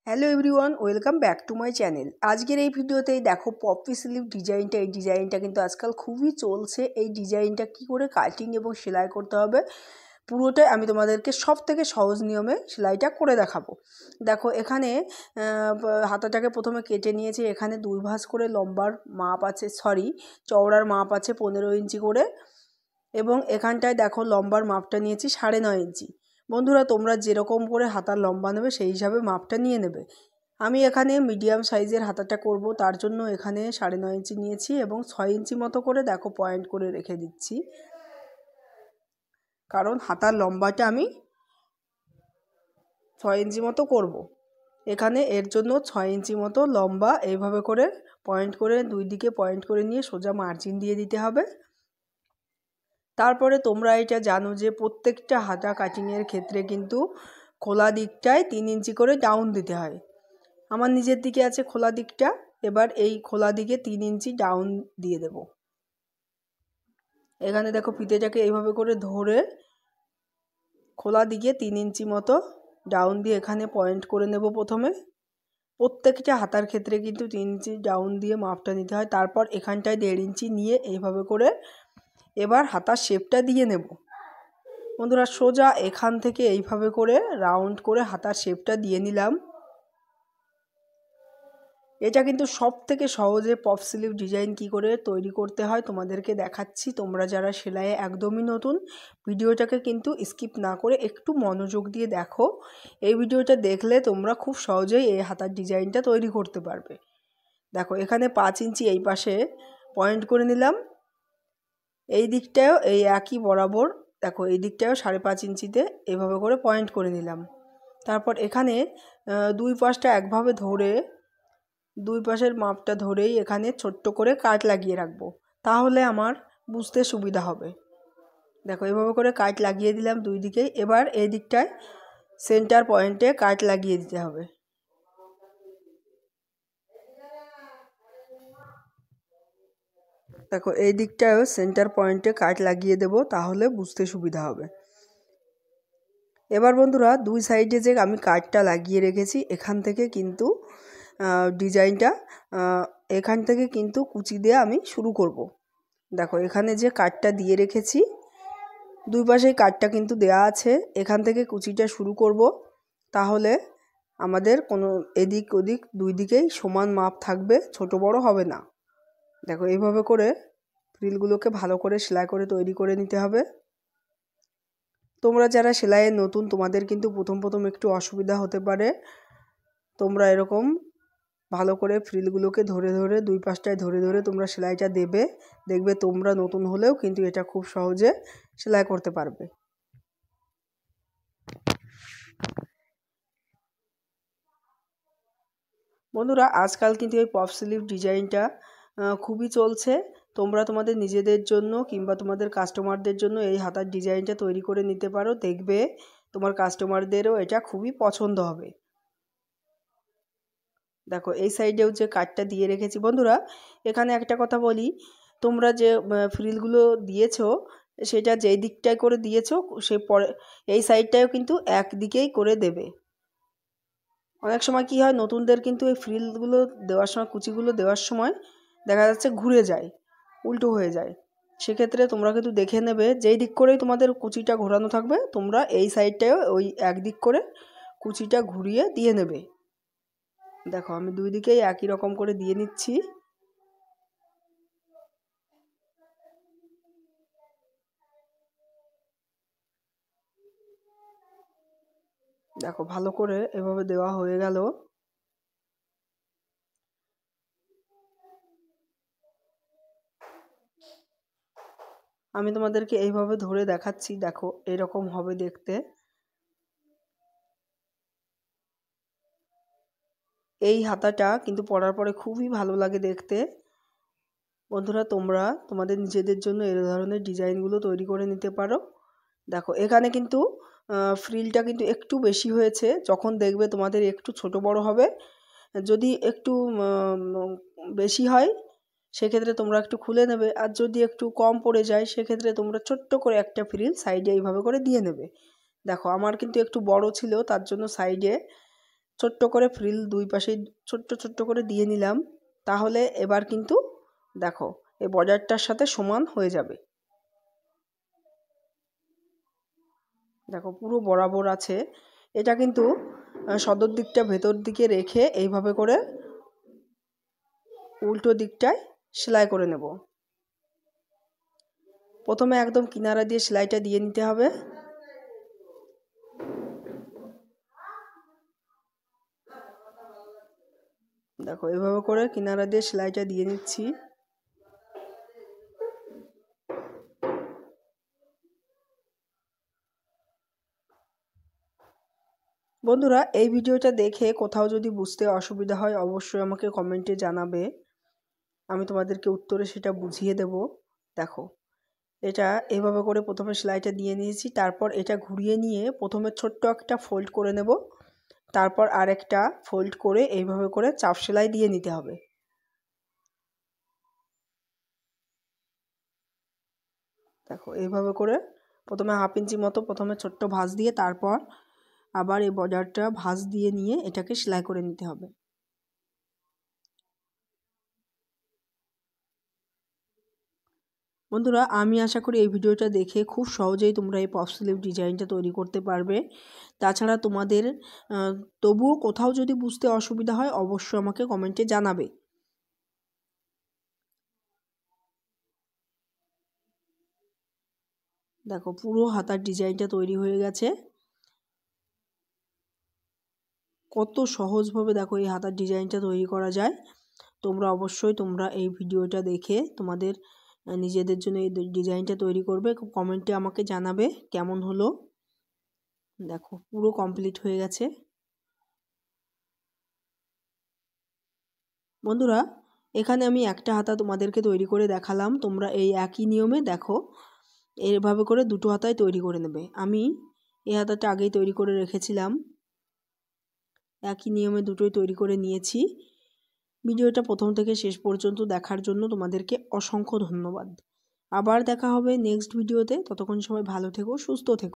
Hello everyone, welcome back to my channel. আজকের এই ভিডিওতেই দেখো পপি স্লিভ ডিজাইনটা। এই ডিজাইনটা কিন্তু আজকাল খুবই চলছে। এই ডিজাইনটা কি করে কাটিং এবং সেলাই করতে হবে পুরোটাই আমি তোমাদেরকে সব থেকে সহজ নিয়মে সেলাইটা করে দেখাবো। দেখো এখানে হাতাটাকে প্রথমে কেটে নিয়েছি। এখানে 2 ভাঁজ করে লম্বার মাপ আছে, চওড়ার মাপ আছে 15 ইঞ্চি করে, এবং এখানটায় দেখো লম্বার মাপটা নিয়েছি 9.5 ইঞ্চি। বন্ধুরা, তোমরা যেরকম করে হাতার লম্বা নেবে সেই হিসাবে মাপটা নিয়ে নেবে। আমি এখানে মিডিয়াম সাইজের হাতাটা করব, তার জন্য এখানে 9.5 ইঞ্চি নিয়েছি এবং 6 ইঞ্চি মতো করে দেখো পয়েন্ট করে রেখে দিচ্ছি, কারণ হাতার লম্বাটা আমি 6 ইঞ্চি মতো করব। এখানে এর জন্য 6 ইঞ্চি মতো লম্বা এইভাবে করে পয়েন্ট করে দুই দিকে পয়েন্ট করে নিয়ে সোজা মার্জিন দিয়ে দিতে হবে। তারপরে তোমরা এটা জানো যে প্রত্যেকটা হাতা কাটিংয়ের ক্ষেত্রে কিন্তু খোলা দিকটায় 3 ইঞ্চি করে ডাউন দিতে হয়। আমার নিজের দিকে আছে খোলা দিকটা, এবার এই খোলা দিকে 3 ইঞ্চি ডাউন দিয়ে দেব। এখানে দেখো ফিতেটাকে এইভাবে করে ধরে খোলা দিকে 3 ইঞ্চি মতো ডাউন দিয়ে এখানে পয়েন্ট করে নেব। প্রথমে প্রত্যেকটা হাতার ক্ষেত্রে কিন্তু 3 ইঞ্চি ডাউন দিয়ে মাপটা নিতে হয়। তারপর এখানটায় 1.5 ইঞ্চি নিয়ে এইভাবে করে এবার হাতার শেপটা দিয়ে নেব। বন্ধুরা, সোজা এখান থেকে এইভাবে করে রাউন্ড করে হাতার শেপটা দিয়ে নিলাম। এটা কিন্তু সব থেকে সহজে পপ স্লিভ ডিজাইন কি করে তৈরি করতে হয় তোমাদেরকে দেখাচ্ছি। তোমরা যারা সেলাইয়ে একদমই নতুন, ভিডিওটাকে কিন্তু স্কিপ না করে একটু মনোযোগ দিয়ে দেখো। এই ভিডিওটা দেখলে তোমরা খুব সহজেই এই হাতার ডিজাইনটা তৈরি করতে পারবে। দেখো এখানে 5 ইঞ্চি এই পাশে পয়েন্ট করে নিলাম। এই দিকটাও এই একই বরাবর দেখো এই দিকটাও 5.5 ইঞ্চিতে এভাবে করে পয়েন্ট করে নিলাম। তারপর এখানে দুই পাশটা একভাবে ধরে দুই পাশের মাপটা ধরেই এখানে ছোট্ট করে কাট লাগিয়ে রাখবো, তাহলে আমার বুঝতে সুবিধা হবে। দেখো এভাবে করে কাট লাগিয়ে দিলাম দুই দিকেই। এবার এই দিকটায় সেন্টার পয়েন্টে কাট লাগিয়ে দিতে হবে। দেখো এই দিকটাও সেন্টার পয়েন্টে কাট লাগিয়ে দেব, তাহলে বুঝতে সুবিধা হবে। এবার বন্ধুরা, দুই সাইডে যে আমি কাটটা লাগিয়ে রেখেছি এখান থেকে কিন্তু ডিজাইনটা এখান থেকে কিন্তু কুচি দিয়ে আমি শুরু করব। দেখো এখানে যে কাটটা দিয়ে রেখেছি দুই পাশেই কাটটা কিন্তু দেয়া আছে, এখান থেকে কুচিটা শুরু করব, তাহলে আমাদের কোনো এদিক ওদিক দুই দিকেই সমান মাপ থাকবে, ছোট বড় হবে না। দেখো এইভাবে করে ফ্রিলগুলোকে ভালো করে সেলাই করে তৈরি করে নিতে হবে। তোমরা যারা সেলাইয়ে নতুন, তোমাদের কিন্তু প্রথম একটু অসুবিধা হতে পারে। তোমরা এরকম ভালো করে ফ্রিলগুলোকে ধরে ধরে দুই পাশটায় ধরে ধরে তোমরা সেলাইটা দেবে। দেখবে তোমরা নতুন হলেও কিন্তু এটা খুব সহজে সেলাই করতে পারবে। বন্ধুরা, আজকাল কিন্তু এই পপ স্লিভ ডিজাইনটা খুবই চলছে। তোমরা তোমাদের নিজেদের জন্য কিংবা তোমাদের কাস্টমারদের জন্য এই হাতার ডিজাইনটা তৈরি করে নিতে পারো। দেখবে তোমার কাস্টমারদেরও এটা খুবই পছন্দ হবে। দেখো এই সাইডেও যে কাটটা দিয়ে রেখেছি। বন্ধুরা, এখানে একটা কথা বলি, তোমরা যে ফ্রিলগুলো দিয়েছো সেটা যেই দিকটায় করে দিয়েছো সে পরে এই সাইডটাও কিন্তু একদিকেই করে দেবে। অনেক সময় কি হয়, নতুনদের কিন্তু এই ফ্রিলগুলো দেওয়ার সময় কুচিগুলো দেওয়ার সময় দেখা যাচ্ছে ঘুরে যায়, উল্টো হয়ে যায়। সেক্ষেত্রে তোমরা কিন্তু দেখে নেবে যেই দিক করেই তোমাদের কুচিটা ঘোরানো থাকবে তোমরা এই সাইডটাও ওই একদিক করে কুচিটা ঘুরিয়ে দিয়ে নেবে। দেখো আমি দুই দিকেই একই রকম করে দিয়ে নিচ্ছি। দেখো ভালো করে এভাবে দেওয়া হয়ে গেল। আমি তোমাদেরকে এইভাবে ধরে দেখাচ্ছি। দেখো এরকম হবে দেখতে। এই হাতাটা কিন্তু পরার পরে খুবই ভালো লাগে দেখতে। বন্ধুরা, তোমরা তোমাদের নিজেদের জন্য এই ধরনের ডিজাইনগুলো তৈরি করে নিতে পারো। দেখো এখানে কিন্তু ফ্রিলটা কিন্তু একটু বেশি হয়েছে। যখন দেখবে তোমাদের একটু ছোট বড় হবে, যদি একটু বেশি হয় সেক্ষেত্রে তোমরা একটু খুলে নেবে, আর যদি একটু কম পড়ে যায় সেক্ষেত্রে তোমরা ছোট্ট করে একটা ফ্রিল সাইডে এইভাবে করে দিয়ে নেবে। দেখো আমার কিন্তু একটু বড় ছিল, তার জন্য সাইডে ছোট্ট করে ফ্রিল দুই পাশে ছোট্ট ছোট্ট করে দিয়ে নিলাম। তাহলে এবার কিন্তু দেখো এই বর্ডারটার সাথে সমান হয়ে যাবে। দেখো পুরো বরাবর আছে। এটা কিন্তু সদর দিকটা ভেতর দিকে রেখে এইভাবে করে উল্টো দিকটায় সেলাই করে নেব। প্রথমে একদম কিনারা দিয়ে সেলাইটা দিয়ে নিতে হবে। দেখো এভাবে করে কিনারা দিয়ে সেলাইটা দিয়ে নিচ্ছি। বন্ধুরা এই ভিডিওটা দেখে কোথাও যদি বুঝতে অসুবিধা হয় অবশ্যই আমাকে কমেন্টে জানাবে, আমি তোমাদেরকে উত্তরে সেটা বুঝিয়ে দেব। দেখো এটা এভাবে করে প্রথমে সেলাইটা দিয়ে নিয়েছি, তারপর এটা ঘুরিয়ে নিয়ে প্রথমে ছোট্ট একটা ফোল্ড করে নেব, তারপর আরেকটা ফোল্ড করে এইভাবে করে চাপ সেলাই দিয়ে নিতে হবে। দেখো এইভাবে করে প্রথমে 1/2 ইঞ্চি মতো প্রথমে ছোট্ট ভাঁজ দিয়ে তারপর আবার এই বর্ডারটা ভাঁজ দিয়ে নিয়ে এটাকে সেলাই করে নিতে হবে। বন্ধুরা আমি আশা করি এই ভিডিওটা দেখে খুব সহজেই তোমরা এই পফ স্লিভ ডিজাইনটা তৈরি করতে পারবে। তাছাড়া তোমাদের তবুও কোথাও যদি বুঝতে অসুবিধা হয় অবশ্যই আমাকে কমেন্টে জানাবে। দেখো পুরো হাতার ডিজাইনটা তৈরি হয়ে গেছে। কত সহজভাবে দেখো এই হাতার ডিজাইনটা তৈরি করা যায়। তোমরা এই ভিডিওটা দেখে তোমাদের নিজেদের জন্য এই ডিজাইনটা তৈরি করবে, কমেন্টে আমাকে জানাবে কেমন হলো। দেখো পুরো কমপ্লিট হয়ে গেছে। বন্ধুরা এখানে আমি একটা হাতা তোমাদেরকে তৈরি করে দেখালাম, তোমরা এই একই নিয়মে দেখো এইভাবে করে দুটো হাতায় তৈরি করে নেবে। আমি এই হাতাটা আগেই তৈরি করে রেখেছিলাম, একই নিয়মে দুটোই তৈরি করে নিয়েছি। ভিডিওটা প্রথম থেকে শেষ পর্যন্ত দেখার জন্য তোমাদেরকে অসংখ্য ধন্যবাদ। আবার দেখা হবে নেক্সট ভিডিওতে, ততক্ষণ সবাই ভালো থেকো, সুস্থ থেকো।